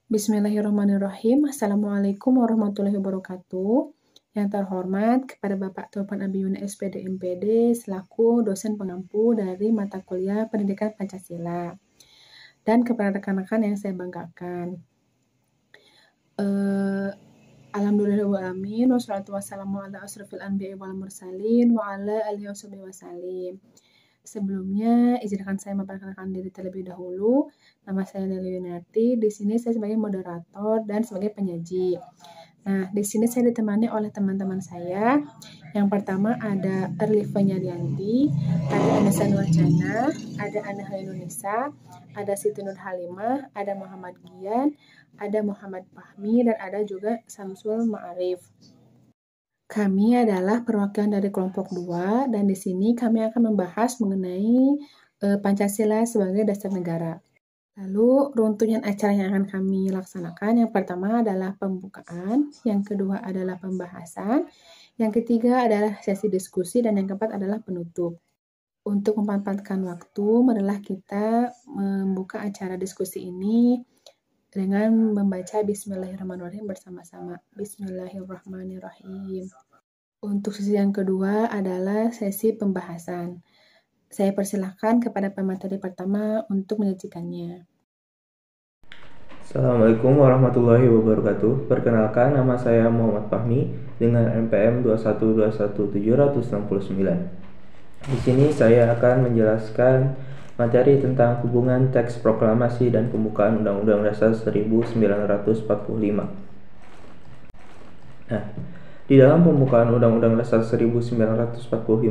Bismillahirrahmanirrahim. Assalamualaikum warahmatullahi wabarakatuh. Yang terhormat kepada Bapak Topan Abiyuni SPD MPD selaku dosen pengampu dari mata kuliah Pendidikan Pancasila. Dan kepada rekan-rekan yang saya banggakan. Alhamdulillahirrahmanirrahim. Wassalatu wassalamu ala asrafil anbiya'i wal mursalin wa ala alihi wasallim. Sebelumnya, izinkan saya memperkenalkan diri terlebih dahulu. Nama saya Nelly Yunarti. Di sini saya sebagai moderator dan sebagai penyaji. Nah, di sini saya ditemani oleh teman-teman saya. Yang pertama ada Erlifa Nyarianti, ada Anessa Nurjana, ada Ana Halinunisa, ada Siti Nur Halimah, ada Muhammad Gian, ada Muhammad Fahmi, dan ada juga Samsul Ma'arif. Kami adalah perwakilan dari kelompok 2 dan di sini kami akan membahas mengenai Pancasila sebagai dasar negara. Lalu runtutan acara yang akan kami laksanakan, yang pertama adalah pembukaan, yang kedua adalah pembahasan, yang ketiga adalah sesi diskusi, dan yang keempat adalah penutup. Untuk memanfaatkan waktu, marilah kita membuka acara diskusi ini dengan membaca Bismillahirrahmanirrahim bersama-sama. Bismillahirrahmanirrahim. Untuk sesi yang kedua adalah sesi pembahasan. Saya persilahkan kepada pemateri pertama untuk menyajikannya. Assalamualaikum warahmatullahi wabarakatuh. Perkenalkan, nama saya Muhammad Fahmi dengan NPM 2121769. Di sini saya akan menjelaskan materi tentang hubungan teks proklamasi dan pembukaan Undang-Undang Dasar 1945. Nah, di dalam pembukaan Undang-Undang Dasar 1945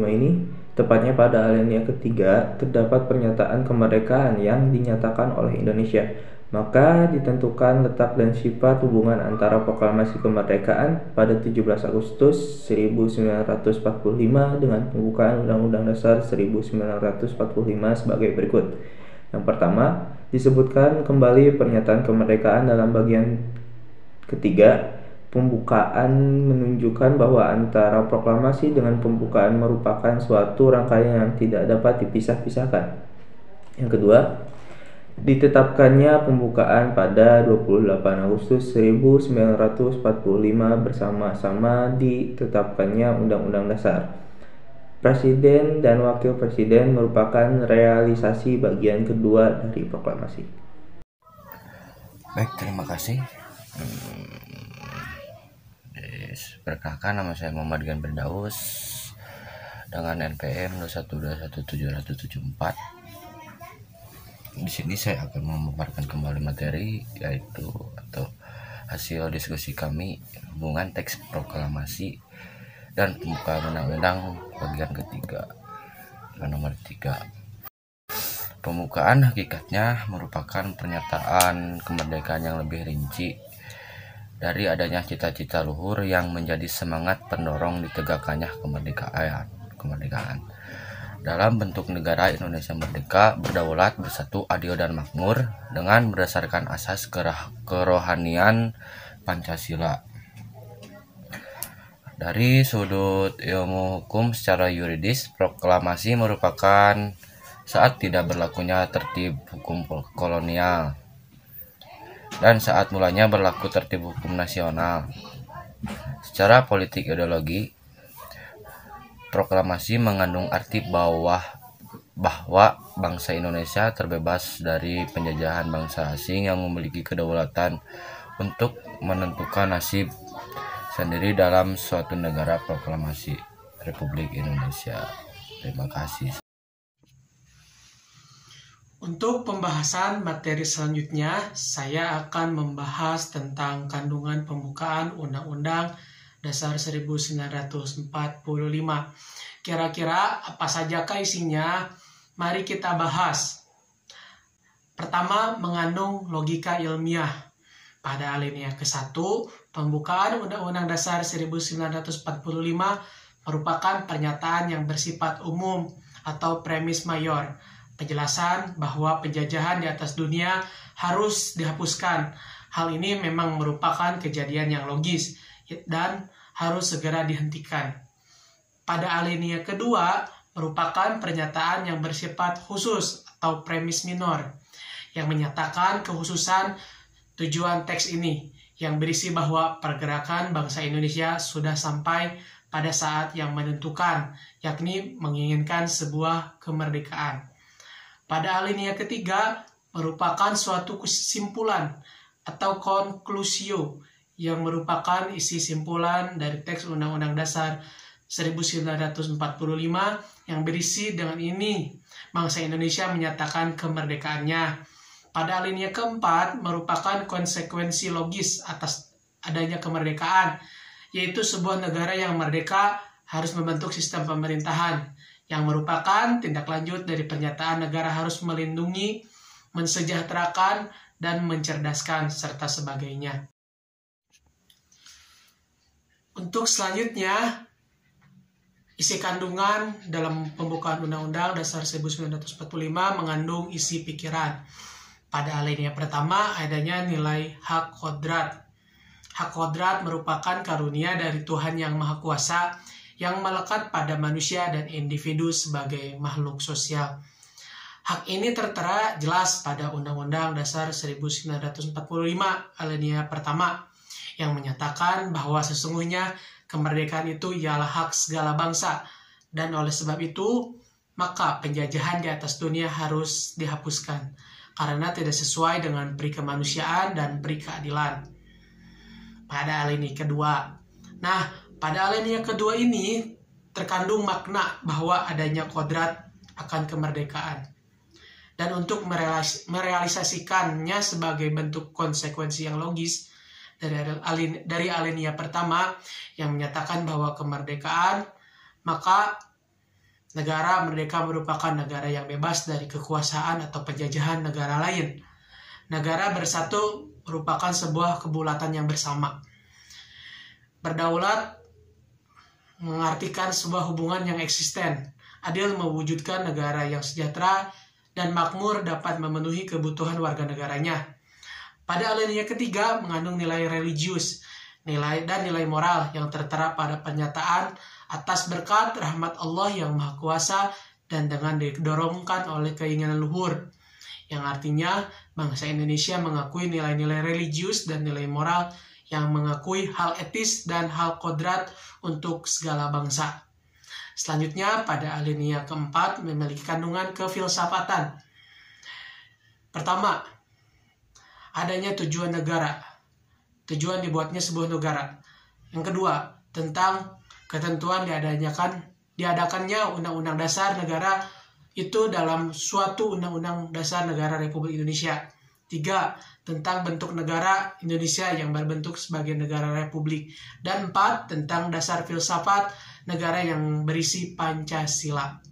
ini, tepatnya pada alinea ketiga, terdapat pernyataan kemerdekaan yang dinyatakan oleh Indonesia. Maka ditentukan letak dan sifat hubungan antara proklamasi kemerdekaan pada 17 Agustus 1945 dengan pembukaan Undang-Undang Dasar 1945 sebagai berikut. Yang pertama, disebutkan kembali pernyataan kemerdekaan dalam bagian ketiga. Pembukaan menunjukkan bahwa antara proklamasi dengan pembukaan merupakan suatu rangkaian yang tidak dapat dipisah-pisahkan. Yang kedua, ditetapkannya pembukaan pada 28 Agustus 1945 bersama-sama ditetapkannya Undang-Undang Dasar. Presiden dan Wakil Presiden merupakan realisasi bagian kedua dari proklamasi. Baik, terima kasih. Perkenalkan, nama saya Muhammad Gian Berdaus dengan NPM 2121774. Di sini saya akan memaparkan kembali materi yaitu atau hasil diskusi kami hubungan teks proklamasi dan pembukaan undang-undang bagian ketiga nomor 3. Pembukaan hakikatnya merupakan pernyataan kemerdekaan yang lebih rinci dari adanya cita-cita luhur yang menjadi semangat pendorong ditegakkannya kemerdekaan. Dalam bentuk negara Indonesia merdeka, berdaulat, bersatu, adil, dan makmur dengan berdasarkan asas kerohanian Pancasila. Dari sudut ilmu hukum secara yuridis, proklamasi merupakan saat tidak berlakunya tertib hukum kolonial dan saat mulanya berlaku tertib hukum nasional. Secara politik ideologi, proklamasi mengandung arti bahwa bangsa Indonesia terbebas dari penjajahan bangsa asing yang memiliki kedaulatan untuk menentukan nasib sendiri dalam suatu negara. Proklamasi Republik Indonesia. Terima kasih. Untuk pembahasan materi selanjutnya, saya akan membahas tentang kandungan pembukaan Undang-Undang Dasar 1945. Kira-kira apa sajakah isinya? Mari kita bahas. Pertama, mengandung logika ilmiah. Pada alinea ke-1, pembukaan Undang-Undang Dasar 1945 merupakan pernyataan yang bersifat umum atau premis mayor. Penjelasan bahwa penjajahan di atas dunia harus dihapuskan. Hal ini memang merupakan kejadian yang logis dan harus segera dihentikan. Pada alinea kedua, merupakan pernyataan yang bersifat khusus atau premis minor, yang menyatakan kekhususan tujuan teks ini yang berisi bahwa pergerakan bangsa Indonesia sudah sampai pada saat yang menentukan, yakni menginginkan sebuah kemerdekaan. Pada alinea ketiga merupakan suatu kesimpulan atau conclusio yang merupakan isi simpulan dari teks Undang-Undang Dasar 1945 yang berisi dengan ini bangsa Indonesia menyatakan kemerdekaannya. Pada alinea keempat merupakan konsekuensi logis atas adanya kemerdekaan, yaitu sebuah negara yang merdeka harus membentuk sistem pemerintahan yang merupakan tindak lanjut dari pernyataan negara harus melindungi, mensejahterakan, dan mencerdaskan, serta sebagainya. Untuk selanjutnya, isi kandungan dalam pembukaan Undang-Undang Dasar 1945 mengandung isi pikiran. Pada alinea pertama adanya nilai hak kodrat. Hak kodrat merupakan karunia dari Tuhan Yang Maha Kuasa yang melekat pada manusia dan individu sebagai makhluk sosial. Hak ini tertera jelas pada Undang-Undang Dasar 1945 alinea pertama yang menyatakan bahwa sesungguhnya kemerdekaan itu ialah hak segala bangsa, dan oleh sebab itu maka penjajahan di atas dunia harus dihapuskan karena tidak sesuai dengan peri kemanusiaan dan peri keadilan. Pada alinea kedua. Nah, pada alinea kedua ini terkandung makna bahwa adanya kodrat akan kemerdekaan. Dan untuk merealisasikannya sebagai bentuk konsekuensi yang logis dari alinea pertama yang menyatakan bahwa kemerdekaan, maka negara merdeka merupakan negara yang bebas dari kekuasaan atau penjajahan negara lain. Negara bersatu merupakan sebuah kebulatan yang bersama. Berdaulat mengartikan sebuah hubungan yang eksisten, adil mewujudkan negara yang sejahtera dan makmur dapat memenuhi kebutuhan warga negaranya. Pada alinea ketiga mengandung nilai religius, nilai moral yang tertera pada pernyataan atas berkat rahmat Allah yang Maha Kuasa dan dengan didorongkan oleh keinginan luhur, yang artinya bangsa Indonesia mengakui nilai-nilai religius dan nilai moral yang mengakui hal etis dan hal kodrat untuk segala bangsa. Selanjutnya pada alinea keempat memiliki kandungan kefilsafatan. Pertama, adanya tujuan negara. Tujuan dibuatnya sebuah negara. Yang kedua, tentang ketentuan diadakannya Undang-Undang Dasar Negara itu dalam suatu Undang-Undang Dasar Negara Republik Indonesia. 3. Tentang bentuk negara Indonesia yang berbentuk sebagai negara republik. Dan 4. Tentang dasar filsafat negara yang berisi Pancasila.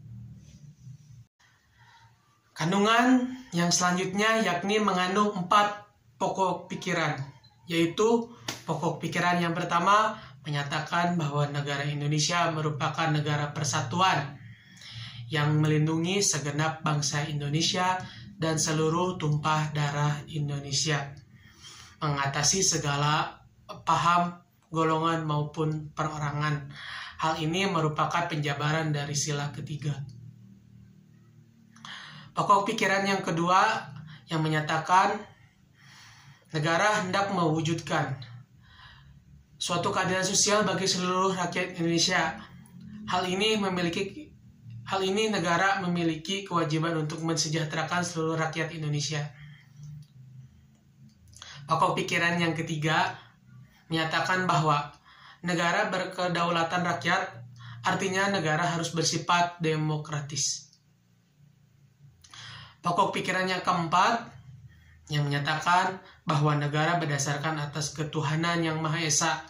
Kandungan yang selanjutnya yakni mengandung 4 pokok pikiran, yaitu pokok pikiran yang pertama menyatakan bahwa negara Indonesia merupakan negara persatuan yang melindungi segenap bangsa Indonesia dan seluruh tumpah darah Indonesia, mengatasi segala paham, golongan maupun perorangan. Hal ini merupakan penjabaran dari sila ketiga. Pokok pikiran yang kedua yang menyatakan negara hendak mewujudkan suatu keadilan sosial bagi seluruh rakyat Indonesia. Hal ini negara memiliki kewajiban untuk mensejahterakan seluruh rakyat Indonesia. Pokok pikiran yang ketiga menyatakan bahwa negara berkedaulatan rakyat, artinya negara harus bersifat demokratis. Pokok pikiran yang keempat yang menyatakan bahwa negara berdasarkan atas ketuhanan yang Maha Esa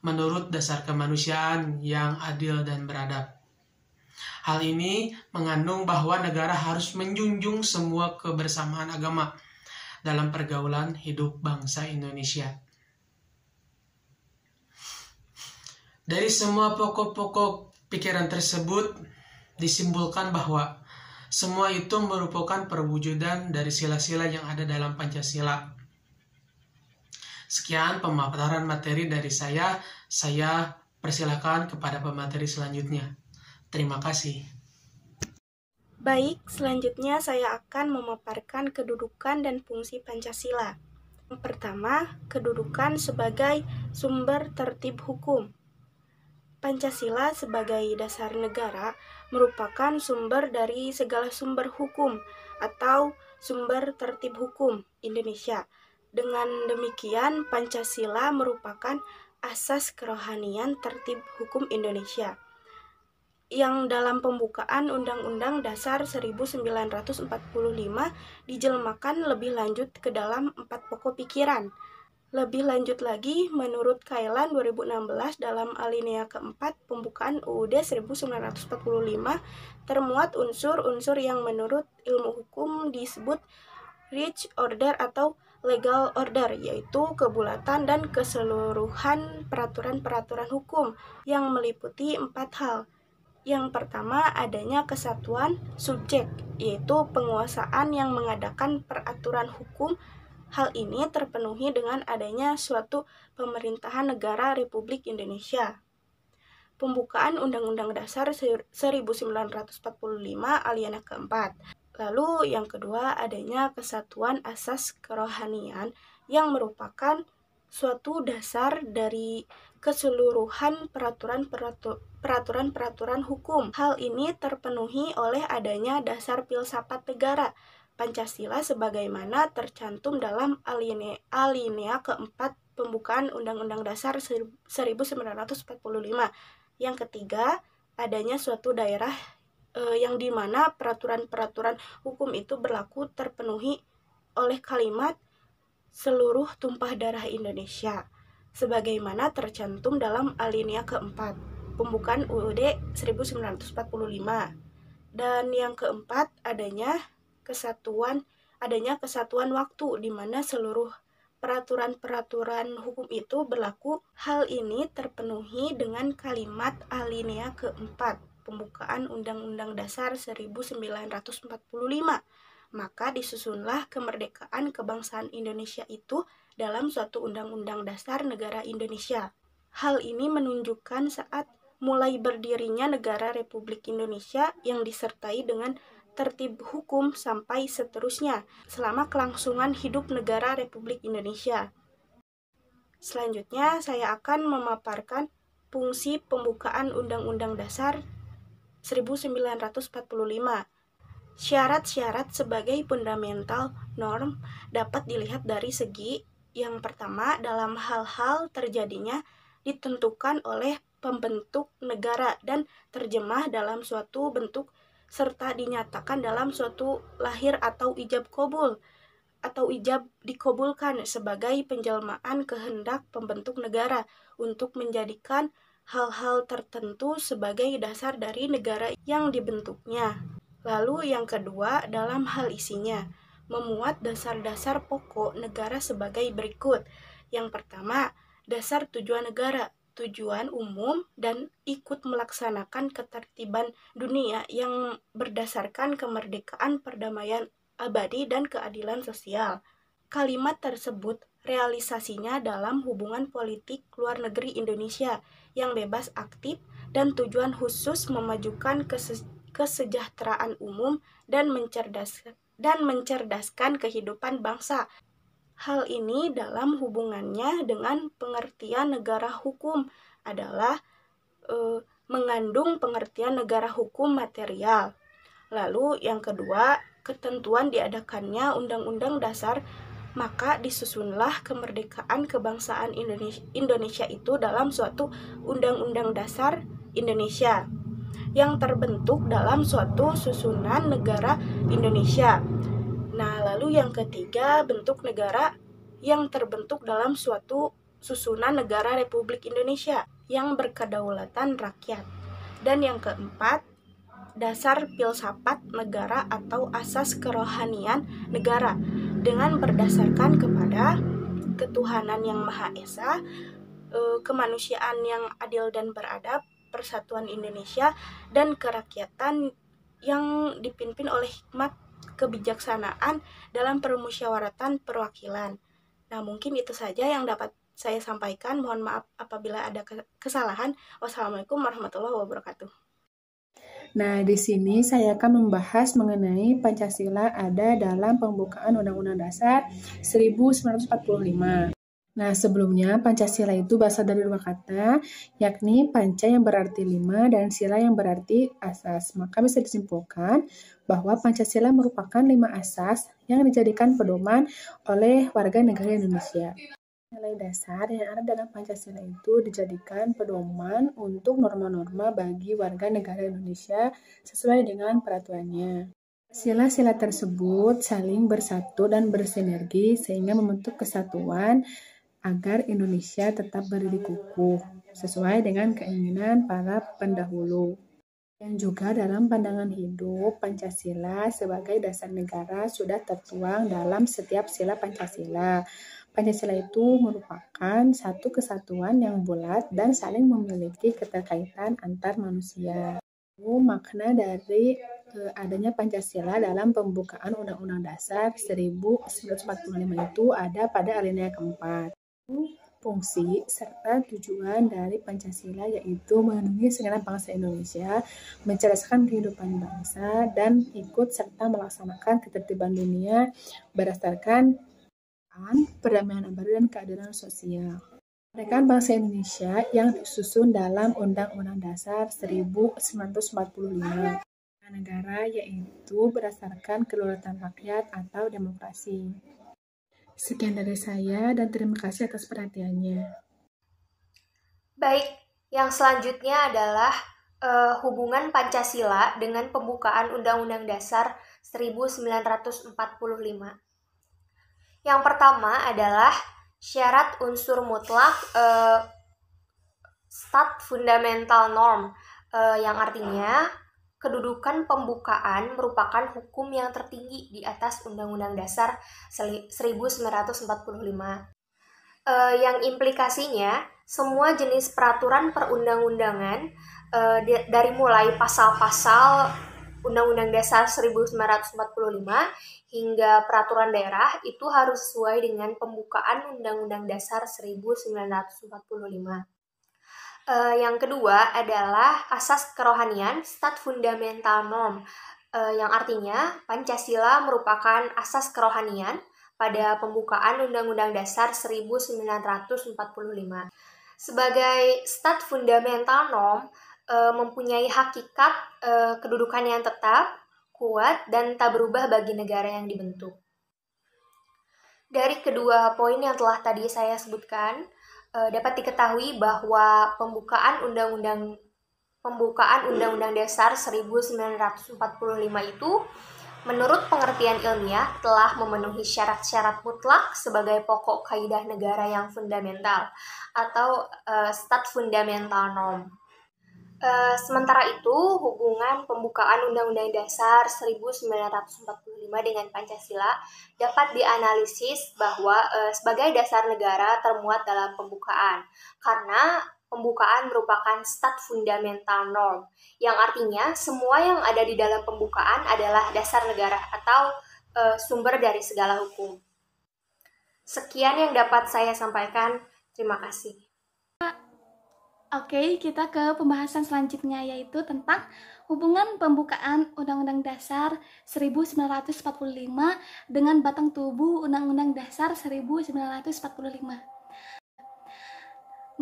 menurut dasar kemanusiaan yang adil dan beradab. Hal ini mengandung bahwa negara harus menjunjung semua kebersamaan agama dalam pergaulan hidup bangsa Indonesia. Dari semua pokok-pokok pikiran tersebut disimpulkan bahwa semua itu merupakan perwujudan dari sila-sila yang ada dalam Pancasila. Sekian pemaparan materi dari saya. Saya persilakan kepada pemateri selanjutnya. Terima kasih. Baik, selanjutnya saya akan memaparkan kedudukan dan fungsi Pancasila. Yang pertama, kedudukan sebagai sumber tertib hukum. Pancasila sebagai dasar negara merupakan sumber dari segala sumber hukum atau sumber tertib hukum Indonesia. Dengan demikian, Pancasila merupakan asas kerohanian tertib hukum Indonesia yang dalam pembukaan Undang-Undang Dasar 1945 dijelmakan lebih lanjut ke dalam 4 pokok pikiran. Lebih lanjut lagi, menurut Kailan 2016 dalam alinea keempat pembukaan UUD 1945 termuat unsur-unsur yang menurut ilmu hukum disebut rich order atau legal order, yaitu kebulatan dan keseluruhan peraturan-peraturan hukum yang meliputi 4 hal. Yang pertama, adanya kesatuan subjek, yaitu penguasaan yang mengadakan peraturan hukum. Hal ini terpenuhi dengan adanya suatu pemerintahan negara Republik Indonesia. Pembukaan Undang-Undang Dasar 1945 alinea keempat. Lalu yang kedua, adanya kesatuan asas kerohanian yang merupakan suatu dasar dari keseluruhan peraturan-peraturan hukum. Hal ini terpenuhi oleh adanya dasar filsafat negara Pancasila sebagaimana tercantum dalam alinea keempat pembukaan Undang-Undang Dasar 1945. Yang ketiga, adanya suatu daerah yang dimana peraturan-peraturan hukum itu berlaku terpenuhi oleh kalimat seluruh tumpah darah Indonesia sebagaimana tercantum dalam alinea keempat pembukaan UUD 1945. Dan yang keempat, adanya kesatuan waktu di mana seluruh peraturan-peraturan hukum itu berlaku. Hal ini terpenuhi dengan kalimat alinea keempat pembukaan Undang-Undang Dasar 1945. Maka disusunlah kemerdekaan kebangsaan Indonesia itu dalam suatu Undang-Undang Dasar Negara Indonesia. Hal ini menunjukkan saat mulai berdirinya negara Republik Indonesia yang disertai dengan tertib hukum sampai seterusnya selama kelangsungan hidup negara Republik Indonesia. Selanjutnya, saya akan memaparkan fungsi pembukaan Undang-Undang Dasar 1945. Syarat-syarat sebagai fundamental norm dapat dilihat dari segi yang pertama, dalam hal-hal terjadinya ditentukan oleh pembentuk negara dan terjemah dalam suatu bentuk serta dinyatakan dalam suatu lahir atau ijab kabul atau ijab dikabulkan sebagai penjelmaan kehendak pembentuk negara untuk menjadikan hal-hal tertentu sebagai dasar dari negara yang dibentuknya. Lalu yang kedua, dalam hal isinya, memuat dasar-dasar pokok negara sebagai berikut. Yang pertama, dasar tujuan negara, tujuan umum dan ikut melaksanakan ketertiban dunia yang berdasarkan kemerdekaan, perdamaian abadi, dan keadilan sosial. Kalimat tersebut realisasinya dalam hubungan politik luar negeri Indonesia yang bebas aktif dan tujuan khusus memajukan kesejahteraan umum dan mencerdaskan kehidupan bangsa. Hal ini dalam hubungannya dengan pengertian negara hukum adalah mengandung pengertian negara hukum material. Lalu yang kedua, ketentuan diadakannya Undang-Undang Dasar, maka disusunlah kemerdekaan kebangsaan Indonesia itu dalam suatu Undang-Undang Dasar Indonesia yang terbentuk dalam suatu susunan negara Indonesia. Nah, lalu yang ketiga, bentuk negara yang terbentuk dalam suatu susunan negara Republik Indonesia yang berkedaulatan rakyat. Dan yang keempat, dasar filsafat negara atau asas kerohanian negara dengan berdasarkan kepada ketuhanan yang Maha Esa, kemanusiaan yang adil dan beradab, persatuan Indonesia, dan kerakyatan yang dipimpin oleh hikmat kebijaksanaan dalam permusyawaratan perwakilan. Nah, mungkin itu saja yang dapat saya sampaikan. Mohon maaf apabila ada kesalahan. Wassalamualaikum warahmatullahi wabarakatuh. Nah, di sini saya akan membahas mengenai Pancasila ada dalam pembukaan Undang-Undang Dasar 1945. Nah, sebelumnya Pancasila itu berasal dari dua kata, yakni panca yang berarti 5 dan sila yang berarti asas. Maka bisa disimpulkan bahwa Pancasila merupakan 5 asas yang dijadikan pedoman oleh warga negara Indonesia. Nilai dasar yang ada dalam Pancasila itu dijadikan pedoman untuk norma-norma bagi warga negara Indonesia sesuai dengan peraturannya. Sila-sila tersebut saling bersatu dan bersinergi sehingga membentuk kesatuan agar Indonesia tetap berdiri kukuh sesuai dengan keinginan para pendahulu. Dan juga dalam pandangan hidup, Pancasila sebagai dasar negara sudah tertuang dalam setiap sila Pancasila. Pancasila itu merupakan satu kesatuan yang bulat dan saling memiliki keterkaitan antar manusia. Makna dari adanya Pancasila dalam pembukaan Undang-Undang Dasar 1945 itu ada pada alinea keempat. Fungsi serta tujuan dari Pancasila yaitu melindungi segenap bangsa Indonesia, mencerdaskan kehidupan bangsa, dan ikut serta melaksanakan ketertiban dunia berdasarkan perdamaian abadi dan keadilan sosial. Kemerdekaan bangsa Indonesia yang disusun dalam Undang-Undang Dasar 1945. Negara yaitu berdasarkan kedaulatan rakyat atau demokrasi. Sekian dari saya dan terima kasih atas perhatiannya. Baik, yang selanjutnya adalah hubungan Pancasila dengan pembukaan Undang-Undang Dasar 1945. Yang pertama adalah syarat unsur mutlak stat fundamental norm, yang artinya kedudukan pembukaan merupakan hukum yang tertinggi di atas Undang-Undang Dasar 1945. Yang implikasinya, semua jenis peraturan perundang-undangan dari mulai pasal-pasal Undang-Undang Dasar 1945 hingga peraturan daerah itu harus sesuai dengan pembukaan Undang-Undang Dasar 1945. Yang kedua adalah asas kerohanian stat fundamental norm, yang artinya Pancasila merupakan asas kerohanian pada pembukaan Undang-Undang Dasar 1945. Sebagai stat fundamental norm, mempunyai hakikat kedudukan yang tetap, kuat, dan tak berubah bagi negara yang dibentuk. Dari kedua poin yang telah tadi saya sebutkan, dapat diketahui bahwa pembukaan Undang-Undang Dasar 1945 itu menurut pengertian ilmiah telah memenuhi syarat-syarat mutlak sebagai pokok kaidah negara yang fundamental atau stat fundamental norm. Sementara itu, hubungan pembukaan Undang-Undang Dasar 1945 dengan Pancasila dapat dianalisis bahwa sebagai dasar negara termuat dalam pembukaan, karena pembukaan merupakan stat fundamental norm, yang artinya semua yang ada di dalam pembukaan adalah dasar negara atau sumber dari segala hukum. Sekian yang dapat saya sampaikan. Terima kasih. Oke, kita ke pembahasan selanjutnya, yaitu tentang hubungan pembukaan Undang-Undang Dasar 1945 dengan batang tubuh Undang-Undang Dasar 1945.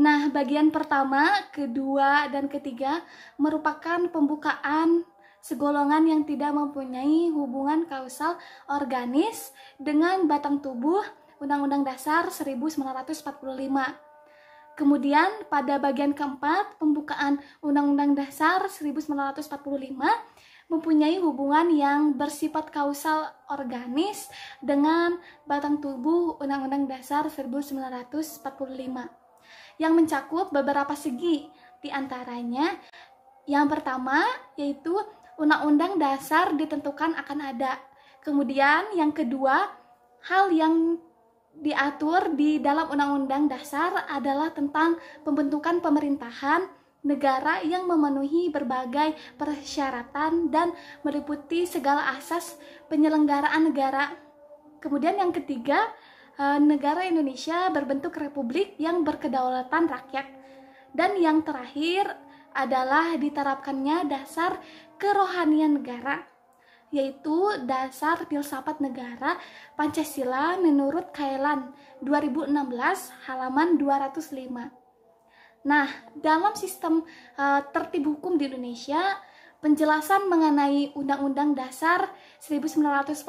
Nah, bagian pertama, kedua, dan ketiga merupakan pembukaan segolongan yang tidak mempunyai hubungan kausal organis dengan batang tubuh Undang-Undang Dasar 1945. Kemudian pada bagian keempat, pembukaan Undang-Undang Dasar 1945 mempunyai hubungan yang bersifat kausal organis dengan batang tubuh Undang-Undang Dasar 1945 yang mencakup beberapa segi, di antaranya yang pertama yaitu Undang-Undang Dasar ditentukan akan ada. Kemudian yang kedua, hal yang diatur di dalam Undang-Undang Dasar adalah tentang pembentukan pemerintahan negara yang memenuhi berbagai persyaratan dan meliputi segala asas penyelenggaraan negara. Kemudian yang ketiga, negara Indonesia berbentuk republik yang berkedaulatan rakyat. Dan yang terakhir, adalah diterapkannya dasar kerohanian negara, yaitu dasar filsafat negara Pancasila menurut Kailan 2016 halaman 205. Nah, dalam sistem tertib hukum di Indonesia, penjelasan mengenai Undang-Undang Dasar 1945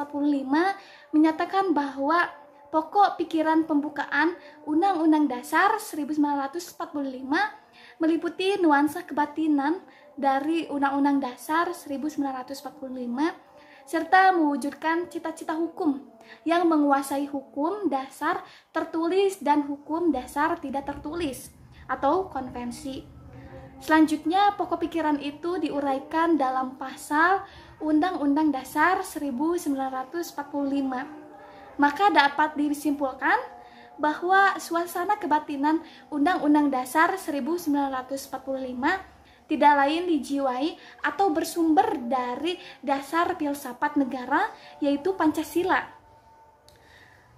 menyatakan bahwa pokok pikiran pembukaan Undang-Undang Dasar 1945 meliputi nuansa kebatinan dari Undang-Undang Dasar 1945 serta mewujudkan cita-cita hukum yang menguasai hukum dasar tertulis dan hukum dasar tidak tertulis atau konvensi. Selanjutnya, pokok pikiran itu diuraikan dalam pasal Undang-Undang Dasar 1945. Maka dapat disimpulkan bahwa suasana kebatinan Undang-Undang Dasar 1945 tidak lain dijiwai atau bersumber dari dasar filsafat negara, yaitu Pancasila.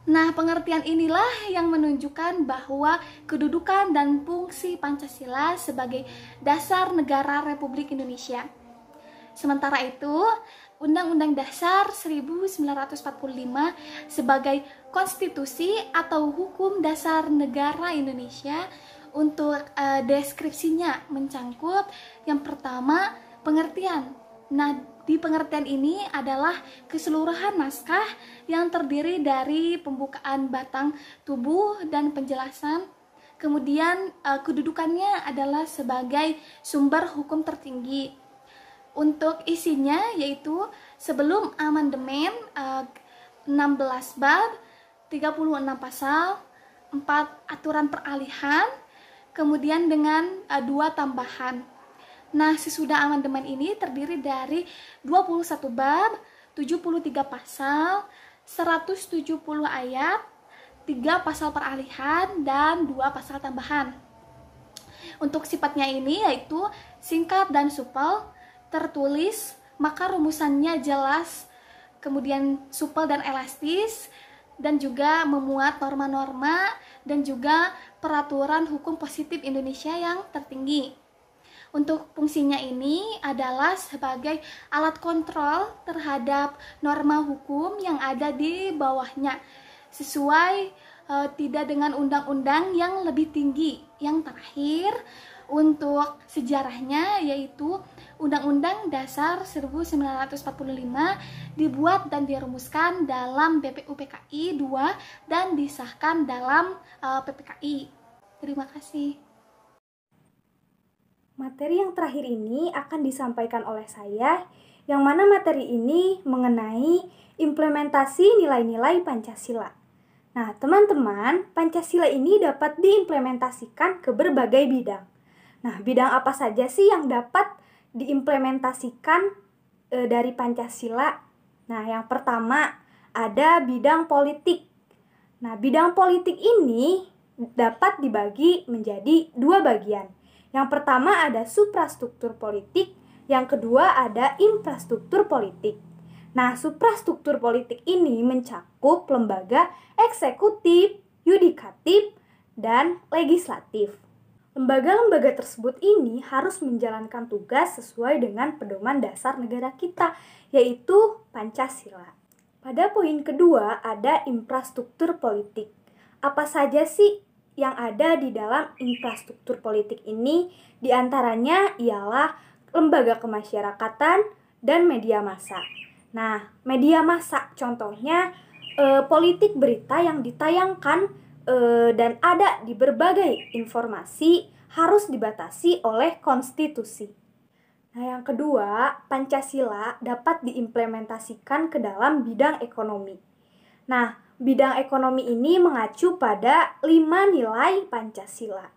Nah, pengertian inilah yang menunjukkan bahwa kedudukan dan fungsi Pancasila sebagai dasar negara Republik Indonesia. Sementara itu, Undang-Undang Dasar 1945 sebagai konstitusi atau hukum dasar negara Indonesia untuk deskripsinya mencangkup yang pertama pengertian. Nah, di pengertian ini adalah keseluruhan naskah yang terdiri dari pembukaan batang tubuh dan penjelasan. Kemudian kedudukannya adalah sebagai sumber hukum tertinggi. Untuk isinya yaitu sebelum amandemen 16 bab, 36 pasal, 4 aturan peralihan, kemudian dengan 2 tambahan. Nah, sesudah amandemen ini terdiri dari 21 bab, 73 pasal, 170 ayat, 3 pasal peralihan, dan 2 pasal tambahan. Untuk sifatnya ini yaitu singkat dan supel, tertulis, maka rumusannya jelas, kemudian supel dan elastis, dan juga memuat norma-norma dan juga peraturan hukum positif Indonesia yang tertinggi. Untuk fungsinya ini adalah sebagai alat kontrol terhadap norma hukum yang ada di bawahnya, sesuai tidak dengan undang-undang yang lebih tinggi. Yang terakhir, untuk sejarahnya yaitu Undang-Undang Dasar 1945 dibuat dan dirumuskan dalam BPUPKI 2 dan disahkan dalam PPKI. Terima kasih. Materi yang terakhir ini akan disampaikan oleh saya, yang mana materi ini mengenai implementasi nilai-nilai Pancasila. Nah, teman-teman, Pancasila ini dapat diimplementasikan ke berbagai bidang. Nah, bidang apa saja sih yang dapat diimplementasikan dari Pancasila? Nah, yang pertama ada bidang politik. Nah, bidang politik ini dapat dibagi menjadi 2 bagian. Yang pertama ada suprastruktur politik, yang kedua ada infrastruktur politik. Nah, suprastruktur politik ini mencakup lembaga eksekutif, yudikatif, dan legislatif. Lembaga-lembaga tersebut ini harus menjalankan tugas sesuai dengan pedoman dasar negara kita, yaitu Pancasila. Pada poin kedua ada infrastruktur politik. Apa saja sih yang ada di dalam infrastruktur politik ini? Di antaranya ialah lembaga kemasyarakatan dan media massa. Nah, media massa contohnya politik berita yang ditayangkan dan ada di berbagai informasi harus dibatasi oleh konstitusi. Nah, yang kedua, Pancasila dapat diimplementasikan ke dalam bidang ekonomi. Nah, bidang ekonomi ini mengacu pada 5 nilai Pancasila.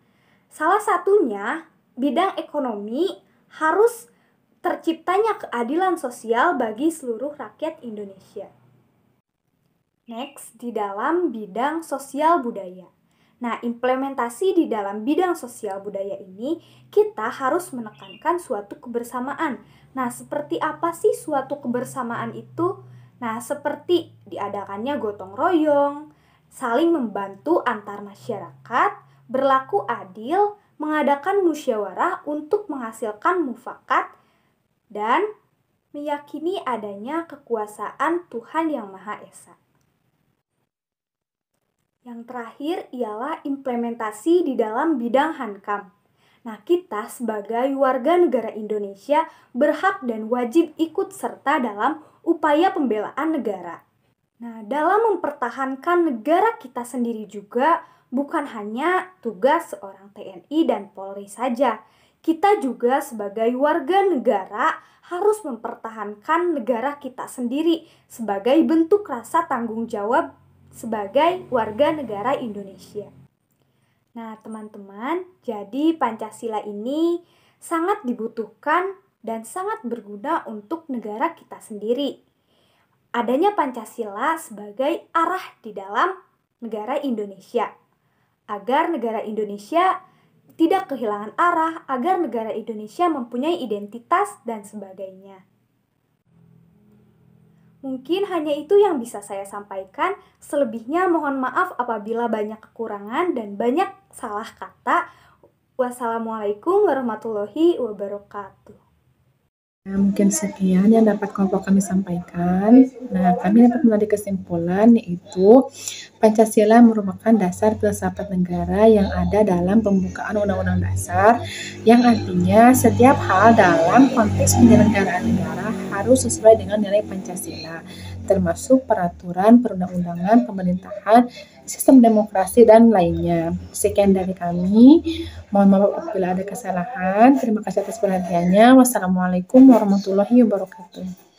Salah satunya, bidang ekonomi harus terciptanya keadilan sosial bagi seluruh rakyat Indonesia. Next, di dalam bidang sosial budaya. Nah, implementasi di dalam bidang sosial budaya ini, kita harus menekankan suatu kebersamaan. Nah, seperti apa sih suatu kebersamaan itu? Nah, seperti diadakannya gotong royong, saling membantu antar masyarakat, berlaku adil, mengadakan musyawarah untuk menghasilkan mufakat, dan meyakini adanya kekuasaan Tuhan Yang Maha Esa. Yang terakhir ialah implementasi di dalam bidang Hankam. Nah, kita sebagai warga negara Indonesia berhak dan wajib ikut serta dalam upaya pembelaan negara. Nah, dalam mempertahankan negara kita sendiri juga bukan hanya tugas seorang TNI dan Polri saja. Kita juga sebagai warga negara harus mempertahankan negara kita sendiri sebagai bentuk rasa tanggung jawab sebagai warga negara Indonesia. Nah, teman-teman, jadi Pancasila ini sangat dibutuhkan dan sangat berguna untuk negara kita sendiri. Adanya Pancasila sebagai arah di dalam negara Indonesia, agar negara Indonesia tidak kehilangan arah, agar negara Indonesia mempunyai identitas dan sebagainya. Mungkin hanya itu yang bisa saya sampaikan. Selebihnya mohon maaf apabila banyak kekurangan dan banyak salah kata. Wassalamualaikum warahmatullahi wabarakatuh. Nah, mungkin sekian yang dapat kelompok kami sampaikan. Nah, kami dapat menarik kesimpulan yaitu Pancasila merupakan dasar filsafat negara yang ada dalam pembukaan Undang-Undang Dasar, yang artinya setiap hal dalam konteks penyelenggaraan negara harus sesuai dengan nilai Pancasila, termasuk peraturan perundang-undangan, pemerintahan, sistem demokrasi, dan lainnya. Sekian dari kami. Mohon maaf apabila ada kesalahan. Terima kasih atas perhatiannya. Wassalamualaikum warahmatullahi wabarakatuh.